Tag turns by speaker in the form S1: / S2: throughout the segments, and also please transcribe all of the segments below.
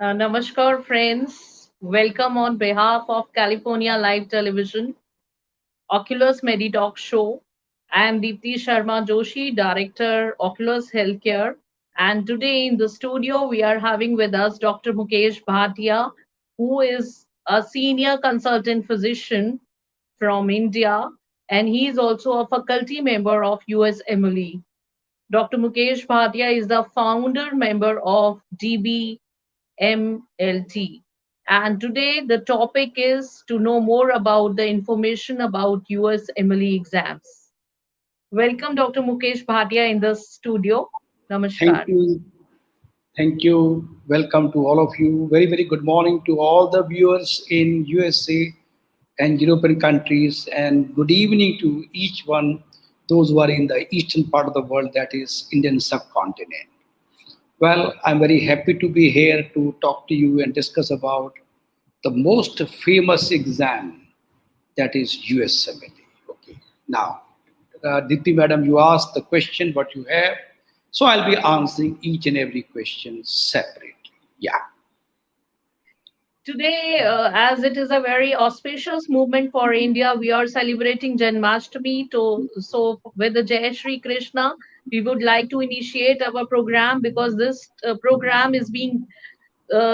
S1: Namaskar, friends. Welcome on behalf of California Live Television, Oculus Medi Talk Show. I am Deepti Sharma Joshi, Director, Oculus Healthcare. And today in the studio, we are having with us Dr. Mukesh Bhatia, who is a senior consultant physician from India, and he is also a faculty member of USMLE. Dr. Mukesh Bhatia is the founder member of DBMLT. And today the topic is to know more about the information about USMLE exams. Welcome Dr. Mukesh Bhatia in the studio.
S2: Thank
S1: Namaskar.
S2: you. Thank you. Welcome to all of you. Very, very good morning to all the viewers in USA and European countries, and good evening to each one, those who are in the eastern part of the world, that is Indian subcontinent. Well, I'm very happy to be here to talk to you and discuss about the most famous exam, that is USMLE. Okay. Now, Dipti madam, you asked the question what you have. So I'll be answering each and every question separately. Yeah.
S1: Today, as it is a very auspicious movement for India, we are celebrating Janmashtami. So, with the Jai Shri Krishna, we would like to initiate our program because this program is being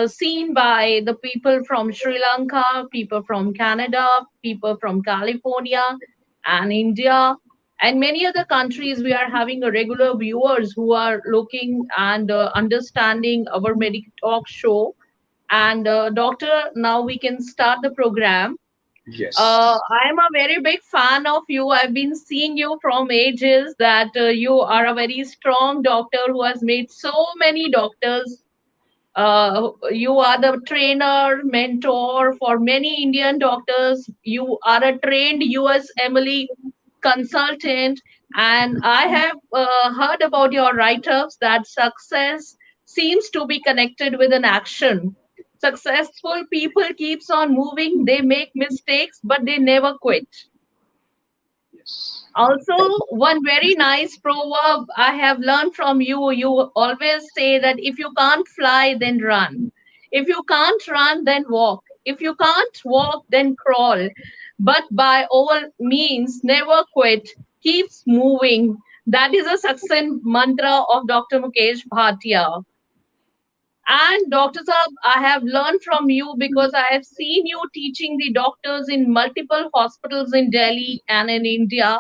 S1: seen by the people from Sri Lanka, people from Canada, people from California and India, and many other countries. We are having a regular viewers who are looking and understanding our medical talk show. And doctor, now we can start the program.
S2: Yes.
S1: I am a very big fan of you. I've been seeing you from ages that you are a very strong doctor who has made so many doctors. You are the trainer, mentor for many Indian doctors. You are a trained USMLE consultant, and I have heard about your write-ups that success seems to be connected with an action. Successful people keeps on moving. They make mistakes, but they never quit.
S2: Yes.
S1: Also, one very nice proverb I have learned from you. You always say that if you can't fly, then run. If you can't run, then walk. If you can't walk, then crawl. But by all means, never quit. Keeps moving. That is a success mantra of Dr. Mukesh Bhatia. And Dr. Saab, I have learned from you because I have seen you teaching the doctors in multiple hospitals in Delhi and in India.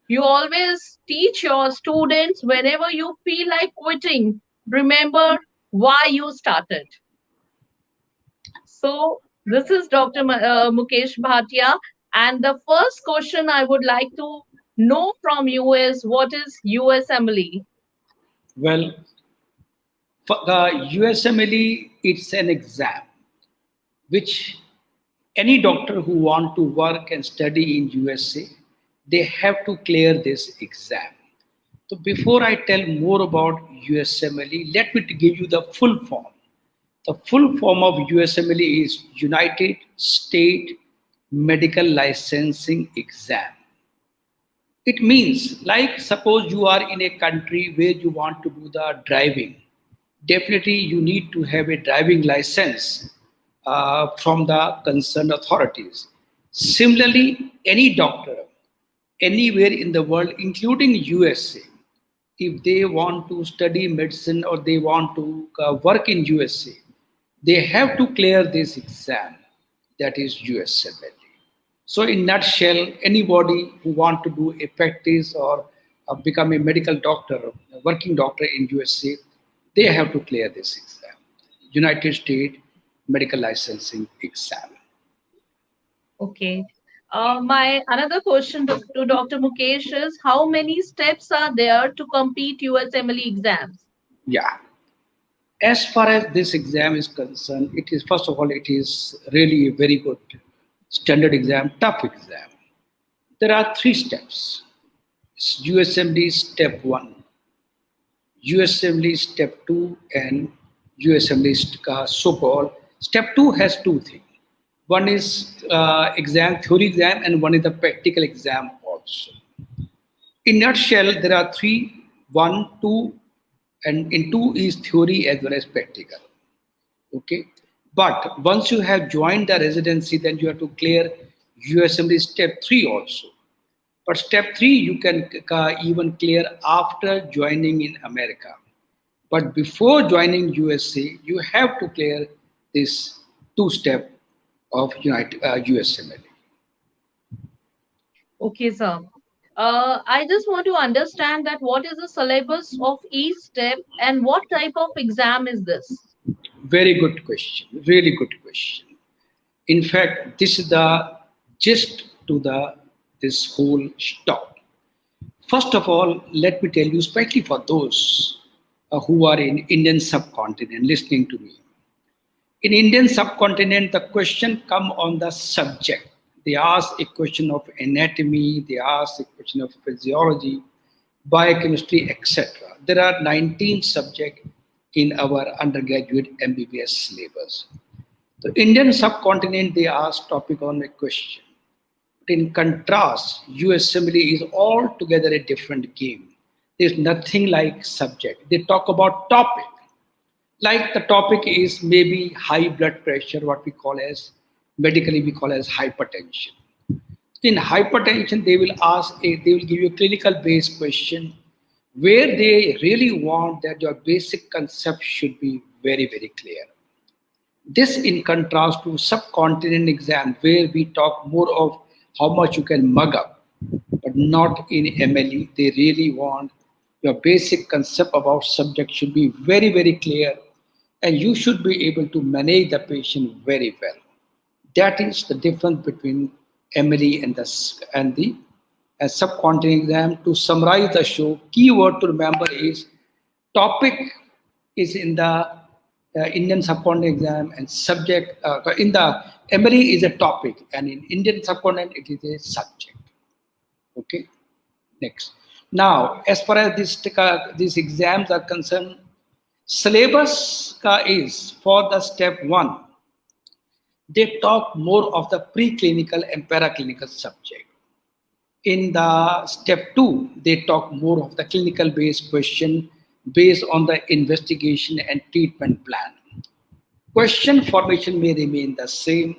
S1: You always teach your students whenever you feel like quitting, remember why you started. So, this is Dr. Mukesh Bhatia. And the first question I would like to know from you is what is USMLE?
S2: Well, for the USMLE, it's an exam which any doctor who want to work and study in USA, they have to clear this exam. So before I tell more about USMLE, let me give you the full form. The full form of USMLE is United State Medical Licensing Exam. It means, like, suppose you are in a country where you want to do the driving. Definitely, you need to have a driving license from the concerned authorities. Similarly, any doctor anywhere in the world, including USA, if they want to study medicine or they want to work in USA, they have to clear this exam, that is USMLE. So, in nutshell, anybody who want to do a practice or become a medical doctor, a working doctor in USA, they have to clear this exam, United States Medical Licensing Exam.
S1: Okay. My another question to Dr. Mukesh is how many steps are there to complete USMLE exams?
S2: Yeah. As far as this exam is concerned, it is first of all, it is really a very good standard exam, tough exam. There are three steps. USMLE step one, USMLE step two, and USMLE so-called. Step two has two things. One is exam, theory exam, and one is the practical exam also. In nutshell, there are three, one, two, and in two is theory as well as practical. Okay, but once you have joined the residency, then you have to clear USMLE step 3 also. But step 3 you can even clear after joining in America. But before joining USA, you have to clear this two-step of USMLE.
S1: Okay, sir. I just want to understand that what is the syllabus of each step and what type of exam is this?
S2: Very good question. Really good question. In fact, this is the gist to the this whole talk. First of all, let me tell you, especially for those who are in Indian subcontinent listening to me. In Indian subcontinent, the question come on the subject. They ask a question of anatomy, they ask a question of physiology, biochemistry, etc. There are 19 subjects in our undergraduate MBBS syllabus. The Indian subcontinent, they ask topic on a question. But in contrast, USMLE is altogether a different game. There's nothing like subject. They talk about topic. Like the topic is maybe high blood pressure, what we call as medically we call as hypertension. In hypertension, they will give you a clinical based question where they really want that your basic concept should be very, very clear. This in contrast to subcontinent exam where we talk more of how much you can mug up, but not in MLE. They really want your basic concept about subject should be very, very clear and you should be able to manage the patient very well. That is the difference between MLE and the subcontinent exam. To summarize the show, key word to remember is topic is in the Indian subcontinent exam and subject in the MLE is a topic and in Indian subcontinent it is a subject. Okay, next. Now, as far as these exams are concerned, syllabus is for the step 1 they talk more of the preclinical and paraclinical subject. In the step 2, they talk more of the clinical based question based on the investigation and treatment plan. Question formation may remain the same,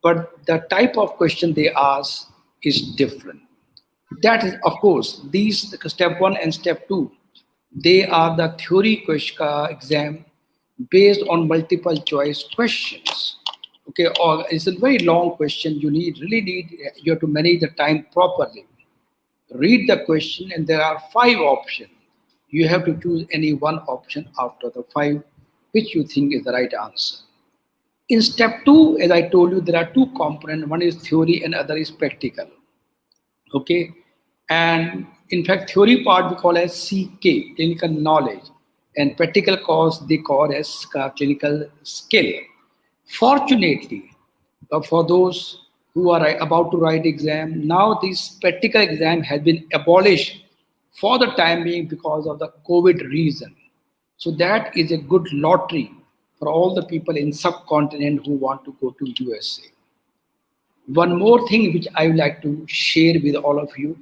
S2: but the type of question they ask is different. That is, of course, these step 1 and step 2, they are the theory question exam based on multiple choice questions. Okay, or it's a very long question. You have to manage the time properly. Read the question, and there are 5 options. You have to choose any one option after the 5, which you think is the right answer. In step 2, as I told you, there are 2 components. One is theory and other is practical. Okay, and in fact theory part we call as CK, clinical knowledge, and practical course they call as clinical skill. Fortunately, for those who are about to write exam, now this practical exam has been abolished for the time being because of the COVID reason. So that is a good lottery for all the people in subcontinent who want to go to USA. One more thing which I would like to share with all of you.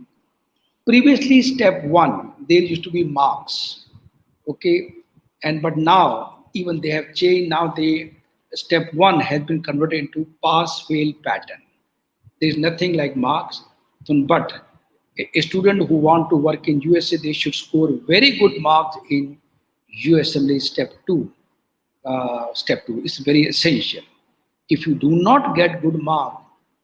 S2: Previously, step 1, there used to be marks. Okay, and but now even they have changed. Now they step 1 has been converted into pass-fail pattern. There is nothing like marks, but a student who want to work in USA, they should score very good marks in USMLE step 2. Step 2 is very essential. If you do not get good mark,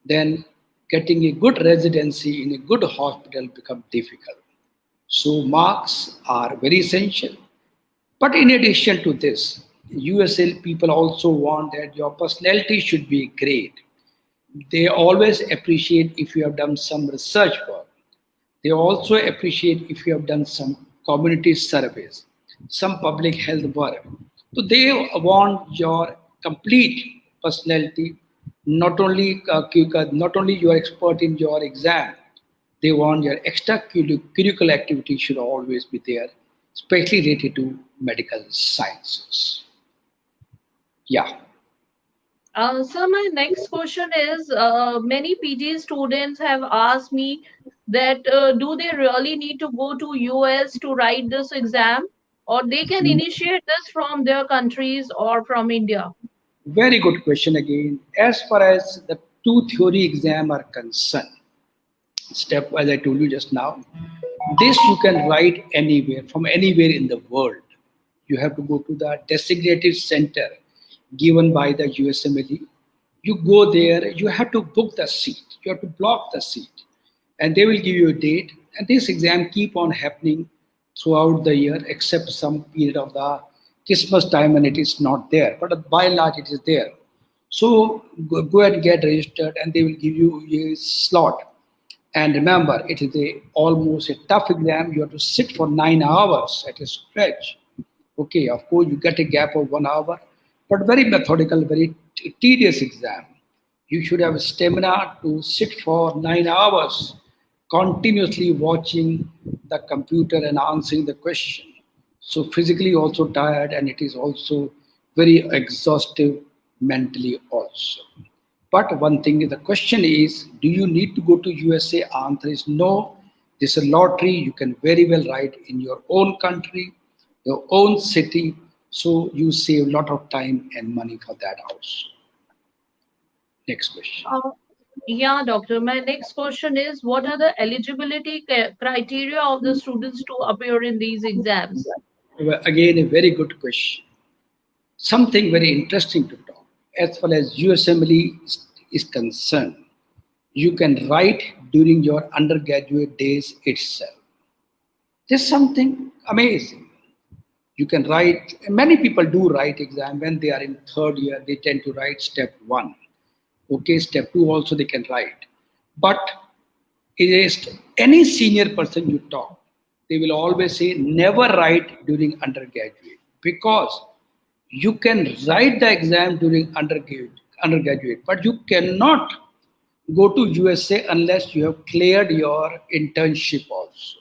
S2: then getting a good residency in a good hospital becomes difficult. So marks are very essential. But in addition to this, USL people also want that your personality should be great. They always appreciate if you have done some research work. They also appreciate if you have done some community service, some public health work. So they want your complete personality, not only you are expert in your exam, they want your extracurricular activity should always be there, especially related to medical sciences. Yeah.
S1: So my next question is, many PG students have asked me that do they really need to go to US to write this exam, or they can initiate this from their countries or from India?
S2: Very good question again. As far as the two theory exam are concerned, step as I told you just now, this you can write anywhere, from anywhere in the world. You have to go to the designated center given by the USMLE. You go there, you have to book the seat, you have to block the seat, and they will give you a date. And this exam keep on happening throughout the year, except some period of the Christmas time when it is not there. But by and large, it is there. So go and get registered, and they will give you a slot. And remember, it is almost a tough exam. You have to sit for 9 hours at a stretch. Okay, of course, you get a gap of 1 hour, but very methodical, very tedious exam. You should have stamina to sit for 9 hours continuously watching the computer and answering the question. So physically also tired, and it is also very exhaustive mentally also. But one thing is, the question is, do you need to go to USA? Answer is no. This is a lottery. You can very well write in your own country, your own city. So you save a lot of time and money for that also. Next question.
S1: Uh, yeah, doctor. My next question is, what are the eligibility criteria of the students to appear in these exams?
S2: Well, again, a very good question. Something very interesting to talk. As far as USMLE is concerned, you can write during your undergraduate days itself. There's something amazing. You can write, many people do write exam when they are in third year, they tend to write step one. Okay, step two also they can write. But it is any senior person you talk, they will always say never write during undergraduate, because you can write the exam during undergraduate, but you cannot go to USA unless you have cleared your internship also.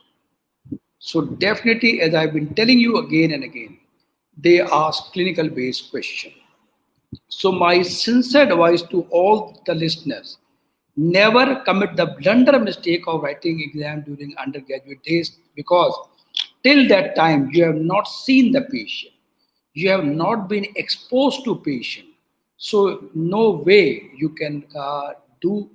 S2: So definitely, as I've been telling you again and again, they ask clinical based question. So my sincere advice to all the listeners, never commit the blunder mistake of writing exam during undergraduate days, because till that time you have not seen the patient. You have not been exposed to patient. So no way you can do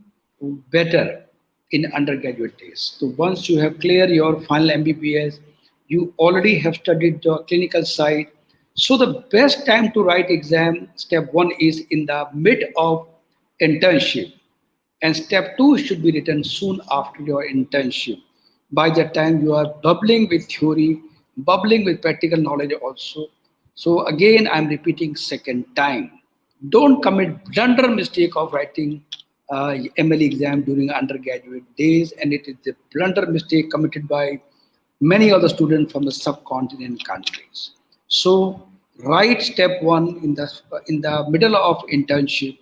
S2: better in undergraduate days. So once you have cleared your final MBBS, you already have studied the clinical side. So the best time to write exam, step one, is in the mid of internship. And step two should be written soon after your internship. By the time you are bubbling with theory, bubbling with practical knowledge also. So again, I'm repeating second time. Don't commit blunder mistake of writing MLE exam during undergraduate days, and it is the blunder mistake committed by many other students from the subcontinent countries. So write step one in the middle of internship,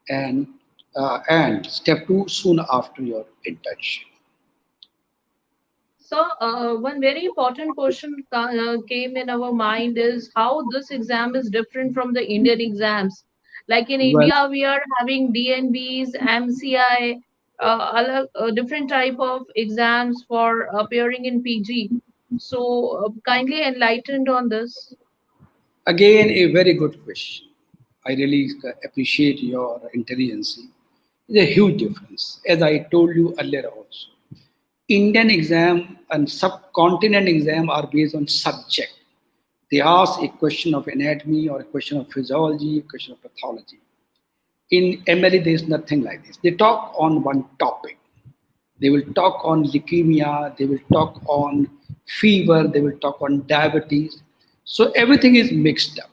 S2: and step two soon after your internship.
S1: So, one very important question came in our mind is how this exam is different from the Indian exams. Like in
S2: Well,
S1: India, we are having DNBs, MCI, different type of exams for appearing in PG. So, kindly enlightened on this.
S2: again, a very good question. I really appreciate your intelligence. It's a huge difference, as I told you earlier also. Indian exam and subcontinent exam are based on subject. They ask a question of anatomy or a question of physiology, a question of pathology. In MLE, there is nothing like this. They talk on one topic. They will talk on leukemia, they will talk on fever, they will talk on diabetes. So everything is mixed up.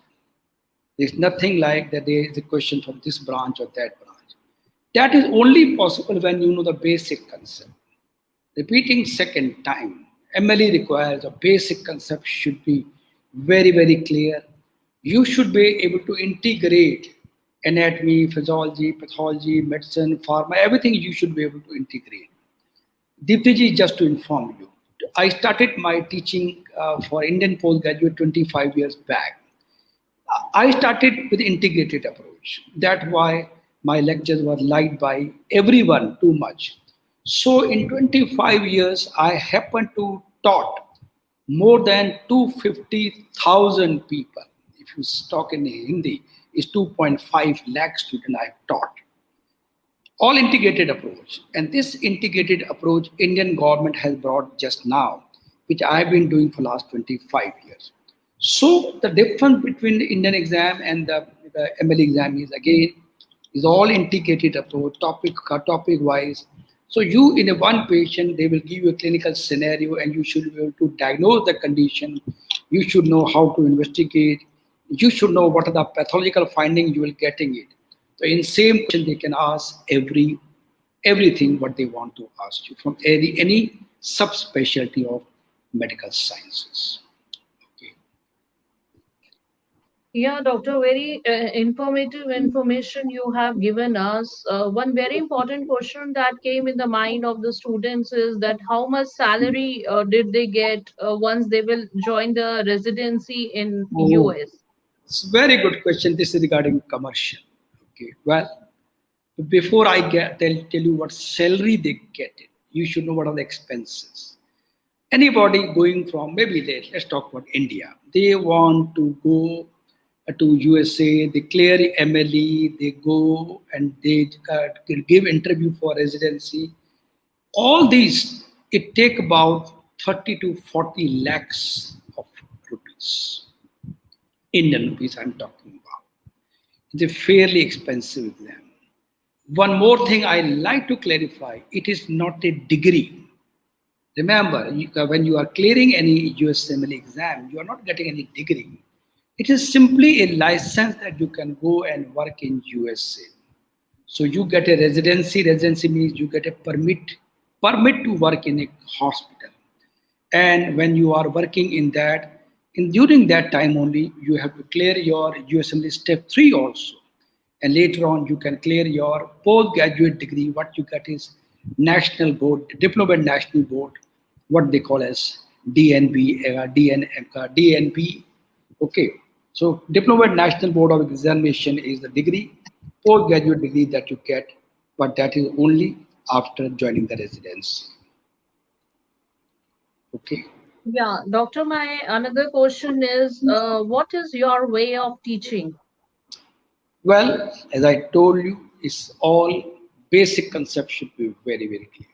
S2: There's nothing like that there is a question from this branch or that branch. That is only possible when you know the basic concept. Repeating second time, MLE requires a basic concept should be very, very clear. You should be able to integrate anatomy, physiology, pathology, medicine, pharma, everything you should be able to integrate. Deepti, just to inform you, I started my teaching for Indian postgraduate 25 years back. I started with integrated approach. That's why my lectures were liked by everyone too much. So in 25 years, I happened to taught more than 250,000 people. If you talk in Hindi, is 2.5 lakh students I have taught. All integrated approach. And this integrated approach Indian government has brought just now, which I've been doing for last 25 years. So the difference between the Indian exam and the ML exam is again is all integrated approach, topic wise. So you in a one patient, they will give you a clinical scenario and you should be able to diagnose the condition. You should know how to investigate. You should know what are the pathological findings you will getting it. So in same question, they can ask everything what they want to ask you from any subspecialty of medical sciences. Okay.
S1: Yeah, doctor, very informative information you have given us. One very important question that came in the mind of the students is that how much salary did they get once they will join the residency in
S2: Oh,
S1: US?
S2: it's a very good question. This is regarding commercial. Okay. Well, before I tell you what salary they get, it, you should know what are the expenses. Anybody going from maybe let's talk about India. They want to go to USA. They clear MLE. They go and they give interview for residency. All these it take about 30 to 40 lakhs of rupees. Indian rupees I'm talking about. It's a fairly expensive exam. One more thing I like to clarify, it is not a degree. Remember, when you are clearing any USMLE exam, you are not getting any degree. It is simply a license that you can go and work in USA. So you get a residency. Residency means you get a permit to work in a hospital. And when you are working in that, during that time only, you have to clear your USMLE step 3 also. And later on, you can clear your postgraduate degree. What you get is national board, diploma national board, what they call as DNB, DNB. Okay, so diploma national board of examination is the degree, postgraduate degree that you get, but that is only after joining the residency. Okay.
S1: Yeah, doctor, my another question is what is your way of teaching?
S2: Well, as I told you, it's all basic concepts should be very, very clear.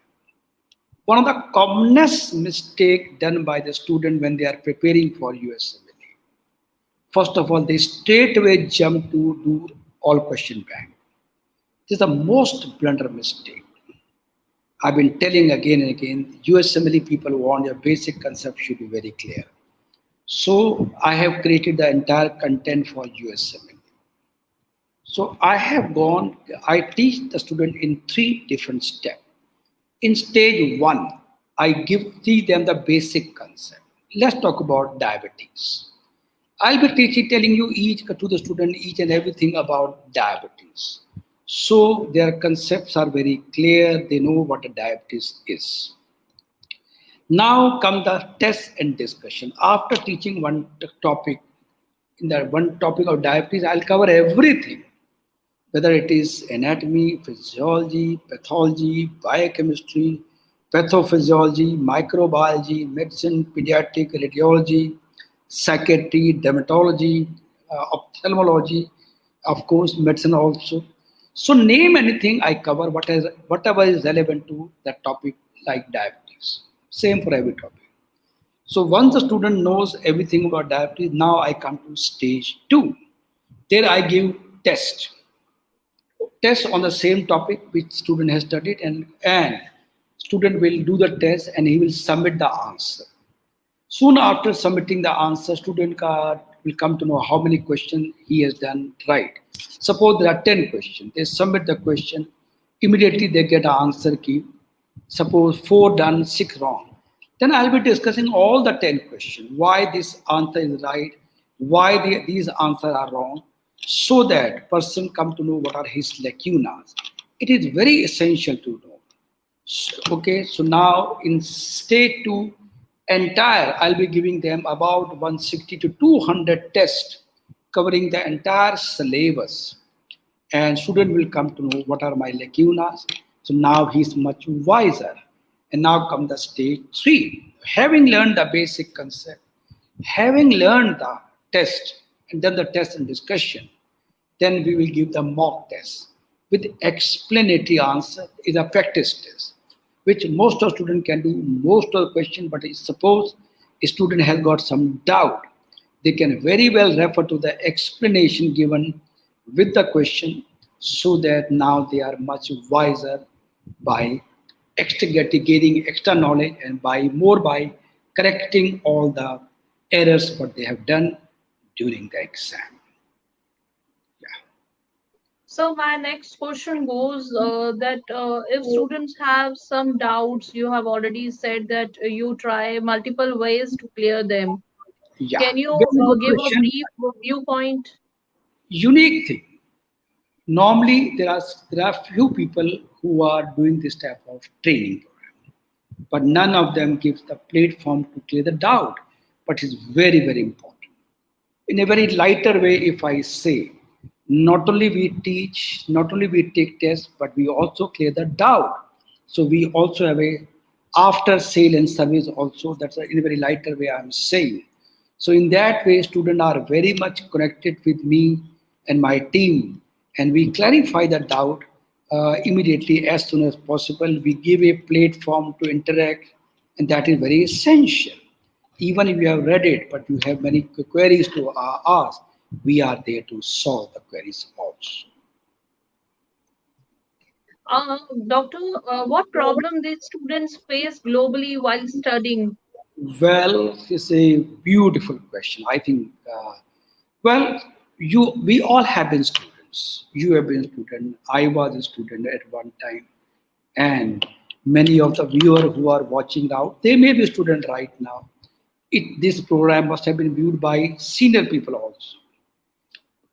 S2: One of the commonest mistake done by the student when they are preparing for USMLE, first of all, they straight away jump to do all question bank. This is the most blunder mistake. I've been telling again and again, USMLE people want your basic concept should be very clear. So I have created the entire content for USMLE. So I teach the student in 3 different steps. In stage 1, I teach them the basic concept. Let's talk about diabetes. I'll be telling you each to the student each and everything about diabetes. So their concepts are very clear. They know what a diabetes is. Now come the test and discussion. After teaching one topic, in that one topic of diabetes, I'll cover everything, whether it is anatomy, physiology, pathology, biochemistry, pathophysiology, microbiology, medicine, pediatric, radiology, psychiatry, dermatology, ophthalmology, of course, medicine also. So name anything I cover, whatever is relevant to that topic like diabetes. Same for every topic. So once the student knows everything about diabetes, now I come to stage 2. There I give test on the same topic which student has studied, and student will do the test and he will submit the answer. Soon after submitting the answer, student will come to know how many questions he has done right. Suppose there are 10 questions. They submit the question, immediately they get an answer key. Suppose 4 done, 6 wrong. Then I'll be discussing all the 10 questions, why this answer is right, why these answers are wrong, so that person come to know what are his lacunas. It is very essential to know. Okay, so now in stage 2, I'll be giving them about 160 to 200 tests covering the entire syllabus. And student will come to know what are my lacunas. So now he's much wiser. And now come the stage 3. Having learned the basic concept, having learned the test and done the test and discussion, Then we will give the mock test with explanatory answer is a practice test, which most of students can do most of the question. But suppose a student has got some doubt, they can very well refer to the explanation given with the question, so that now they are much wiser by extra getting extra knowledge, and by correcting all the errors what they have done during the exam. Yeah.
S1: So my next question goes that if students have some doubts, you have already said that you try multiple ways to clear them.
S2: Yeah,
S1: Can you
S2: very good
S1: give a
S2: question.
S1: brief viewpoint?
S2: Unique thing. Normally, there are few people who are doing this type of training program, but none of them gives the platform to clear the doubt. But it's very very important. In a very lighter way, if I say, not only we teach, not only we take tests, but we also clear the doubt. So we also have a after sale and service also. That's in a very lighter way I'm saying. So in that way, students are very much connected with me and my team, and we clarify the doubt immediately as soon as possible. We give a platform to interact, and that is very essential. Even if you have read it, but you have many queries to ask, we are there to solve the queries also.
S1: Doctor, what problem these students face globally while studying?
S2: Well, it's a beautiful question. I think, well, we all have been students. You have been a student. I was a student at one time, and many of the viewers who are watching now, they may be student right now. This program must have been viewed by senior people also.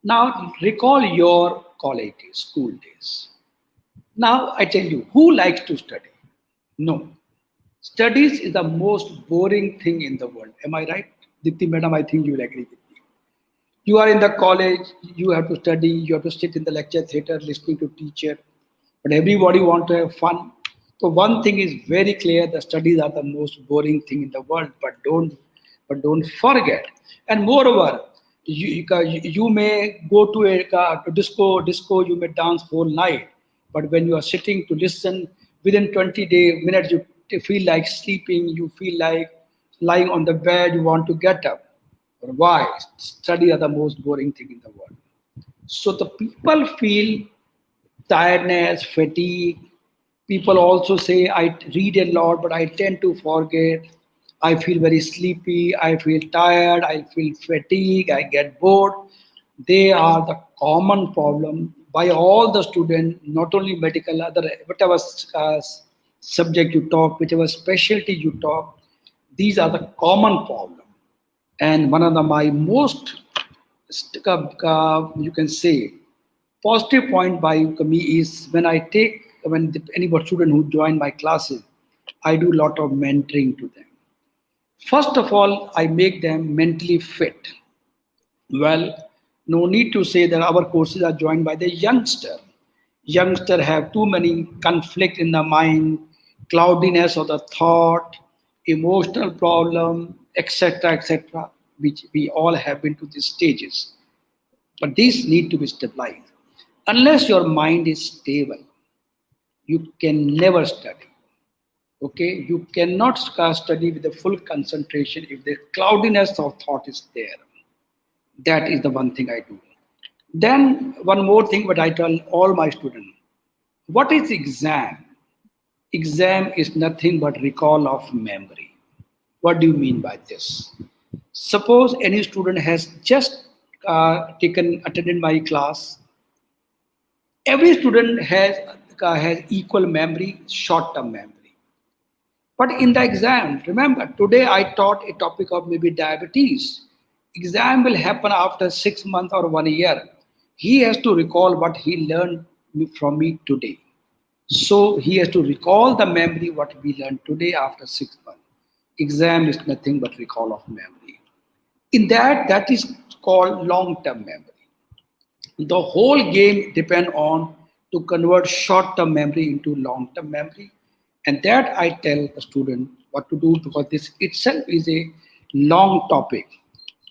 S2: Now recall your college days, school days. Now I tell you, who likes to study? No. Studies is the most boring thing in the world. Am I right? Dipti madam, I think you will agree with me. You are in the college, you have to study, you have to sit in the lecture theater listening to teacher, but everybody want to have fun. So one thing is very clear: the studies are the most boring thing in the world. But don't forget. And moreover, you may go to a disco, you may dance whole night, but when you are sitting to listen, within 20 minutes you feel like sleeping, you feel like lying on the bed, you want to get up. Why? Study are the most boring thing in the world. So the people feel tiredness, fatigue. People also say, I read a lot, but I tend to forget. I feel very sleepy. I feel tired. I feel fatigue. I get bored. They are the common problem by all the students, not only medical, other whatever subject you talk, whichever specialty you talk. These are the common problem. And one of my most you can say positive point by me is when any student who join my classes, I do a lot of mentoring to them. First of all, I make them mentally fit. Well, no need to say that our courses are joined by the youngster. Youngster have too many conflict in the mind, cloudiness of the thought, emotional problem, etc., etc., which we all have been to these stages. But these need to be stabilized. Unless your mind is stable, you can never study. Okay, you cannot study with the full concentration if the cloudiness of thought is there. That is the one thing I do. Then one more thing what I tell all my students. What is exam? Exam is nothing but recall of memory. What do you mean by this? Suppose any student has just attended my class. Every student has equal memory, short-term memory. But in the exam, remember, today I taught a topic of maybe diabetes. Exam will happen after 6 months or 1 year. He has to recall what he learned from me today. So he has to recall the memory what we learned today after 6 months. Exam is nothing but recall of memory. In that is called long-term memory. The whole game depend on to convert short-term memory into long-term memory, and that I tell the student what to do, because this itself is a long topic.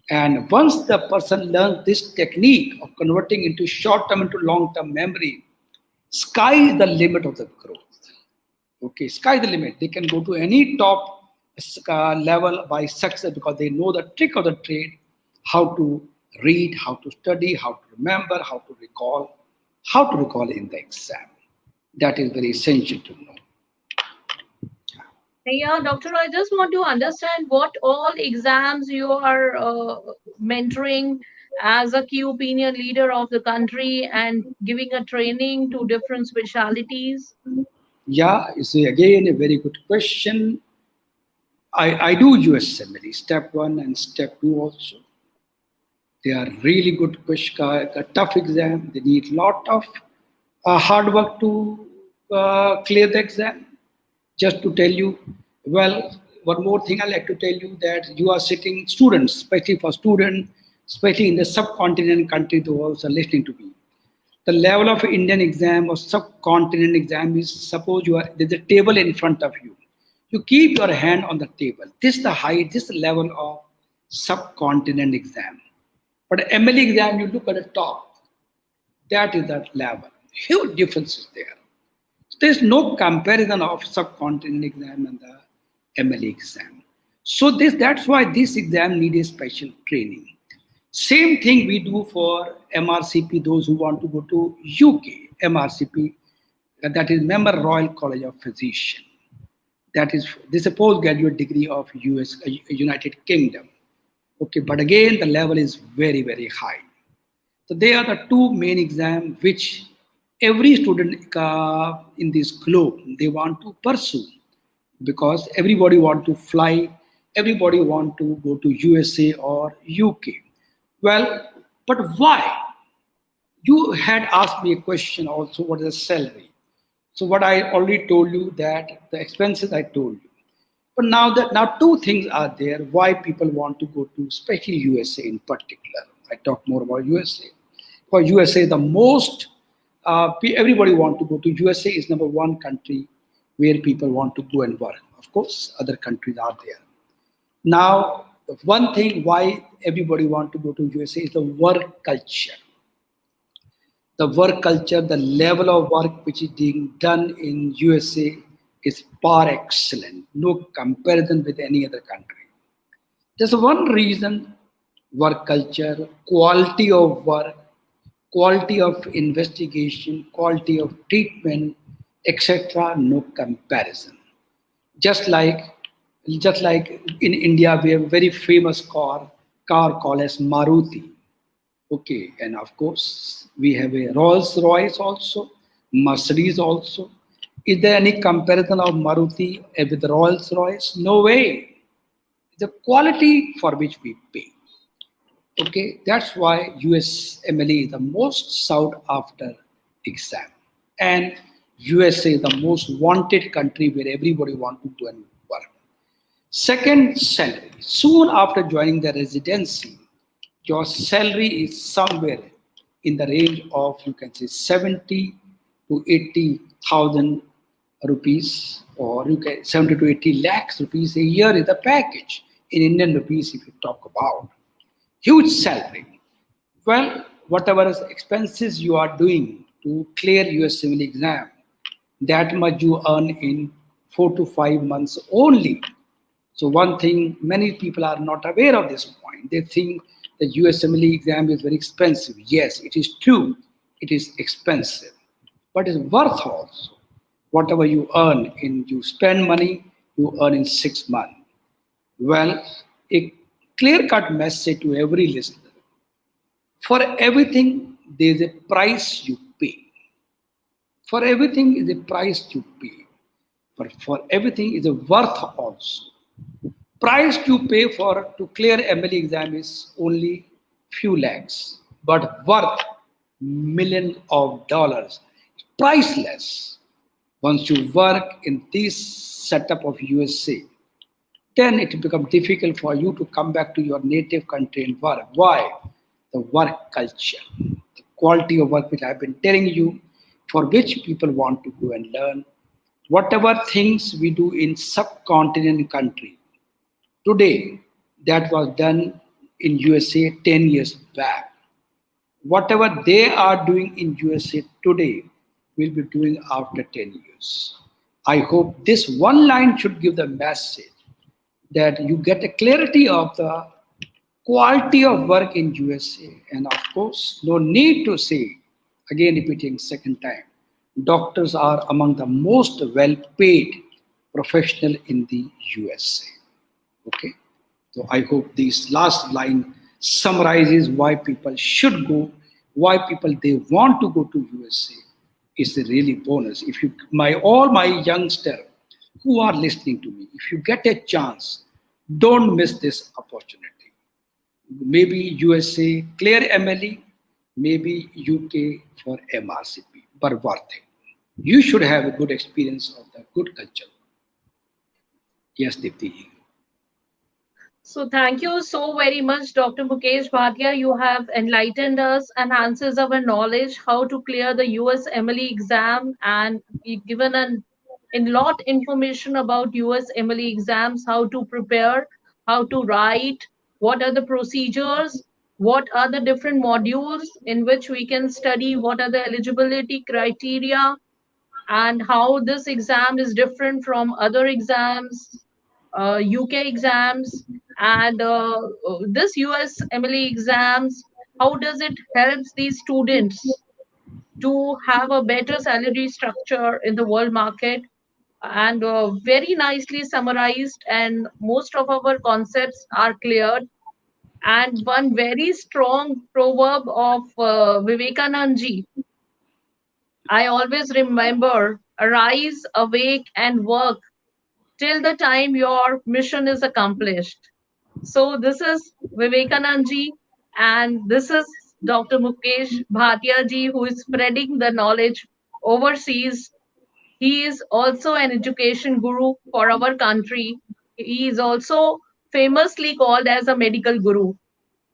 S2: And once the person learns this technique of converting into short-term into long-term memory, sky is the limit of the growth. Okay, sky is the limit. They can go to any top level by success because they know the trick of the trade, how to read, how to study, how to remember, how to recall in the exam. That is very essential to know.
S1: Yeah, doctor, I just want to understand what all exams you are mentoring as a key opinion leader of the country and giving a training to different specialities.
S2: Yeah, you see, again, a very good question. I do USMLE, step one and step two also. They are really good question, a tough exam. They need lot of hard work to clear the exam. Just to tell you, well, one more thing I like to tell you that you are sitting students, especially for students, especially in the subcontinent country, those are listening to me. The level of Indian exam or subcontinent exam is suppose there's a table in front of you. You keep your hand on the table. This is the height, this is the level of subcontinent exam. But MLE exam, you look at the top. That is that level. Huge differences there. There is no comparison of subcontinent exam and the MLE exam. So that's why this exam needs a special training. Same thing we do for MRCP, those who want to go to UK, MRCP, that is Member Royal College of Physicians. That is this is a postgraduate degree of United Kingdom. Okay, but again the level is very, very high. So they are the two main exams which every student in this globe they want to pursue because everybody want to fly, everybody want to go to USA or UK. Well, but why? You had asked me a question also, what is the salary? So what I already told you that the expenses I told you. But now two things are there why people want to go to especially USA in particular. I talk more about USA. For USA, the most everybody want to go to USA is number one country where people want to go and work. Of course, other countries are there. Now, the one thing why everybody want to go to USA is the work culture. The work culture, the level of work which is being done in USA is par excellent, no comparison with any other country. There's one reason: work culture, quality of work, quality of investigation, quality of treatment, etc. No comparison. Just like just like in India, we have a very famous car called as Maruti. Okay, and of course we have a Rolls Royce also, Mercedes also. Is there any comparison of Maruti with Rolls Royce? No way. The quality for which we pay. Okay, that's why USMLE is the most sought after exam, and USA is the most wanted country where everybody want to go and work. Second, salary. Soon after joining the residency, your salary is somewhere in the range of you can say 70 to 80,000 rupees, or you can 70 to 80 lakhs rupees a year is the package in Indian rupees if you talk about. Huge salary. Well, whatever expenses you are doing to clear your civil exam, that much you earn in 4 to 5 months only. So one thing, many people are not aware of this point. They think the USMLE exam is very expensive. Yes, it is true. It is expensive, but it's worth also. Whatever you earn you spend money, you earn in 6 months. Well, a clear-cut message to every listener. For everything, there is a price you pay. For everything is a price you pay. But for everything is a worth also. Price you pay for to clear MLE exam is only few lakhs, but worth millions of dollars. Priceless. Once you work in this setup of USA, then it becomes difficult for you to come back to your native country and work. Why? The work culture, the quality of work which I've been telling you, for which people want to go and learn. Whatever things we do in subcontinent country, today that was done in USA 10 years back. Whatever they are doing in USA today will be doing after 10 years. I hope this one line should give the message that you get a clarity of the quality of work in USA. And of course, no need to say, again repeating second time, doctors are among the most well paid professional in the USA. Okay. So I hope this last line summarizes why people should go, why people they want to go to USA. Is a really bonus. If you my all my youngster who are listening to me, if you get a chance, don't miss this opportunity. Maybe USA clear MLE, maybe UK for MRCP, but worth it. You should have a good experience of the good culture. Yes, Deepti.
S1: So thank you so very much, Dr. Mukesh Bhatia. You have enlightened us, enhances our knowledge how to clear the USMLE exam, and you've given in lot information about USMLE exams, how to prepare, how to write, what are the procedures, what are the different modules in which we can study, what are the eligibility criteria, and how this exam is different from other exams, UK exams, and this USMLE exams. How does it helps these students to have a better salary structure in the world market? And very nicely summarized, and most of our concepts are cleared. And one very strong proverb of Vivekanand ji, I always remember: arise, awake, and work till the time your mission is accomplished. So this is Vivekanand ji, and this is Dr. Mukesh Bhatia ji, who is spreading the knowledge overseas. He is also an education guru for our country. He is also famously called as a medical guru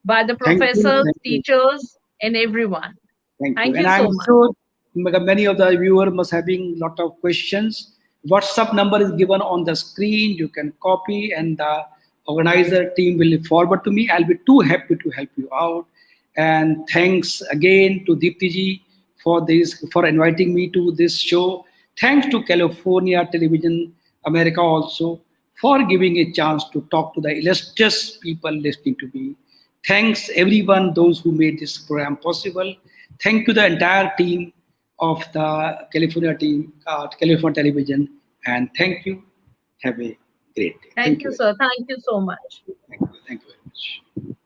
S1: by the
S2: Thank you.
S1: professors,
S2: Thank you.
S1: teachers, and everyone.
S2: Thank you.
S1: Thank
S2: And
S1: you so
S2: I'm
S1: much.
S2: sure many of the viewers must having lot of questions. WhatsApp number is given on the screen. You can copy, and the organizer team will forward to me. I'll be too happy to help you out. And thanks again to Deepti ji for this, for inviting me to this show. Thanks to California Television America also for giving a chance to talk to the illustrious people listening to me. Thanks everyone, those who made this program possible. Thank you the entire team of the California team, California Television, and thank you. Have a great day.
S1: Thank
S2: Thank you
S1: you,
S2: very
S1: sir. Thank you so much.
S2: much. Thank you. Thank you very much.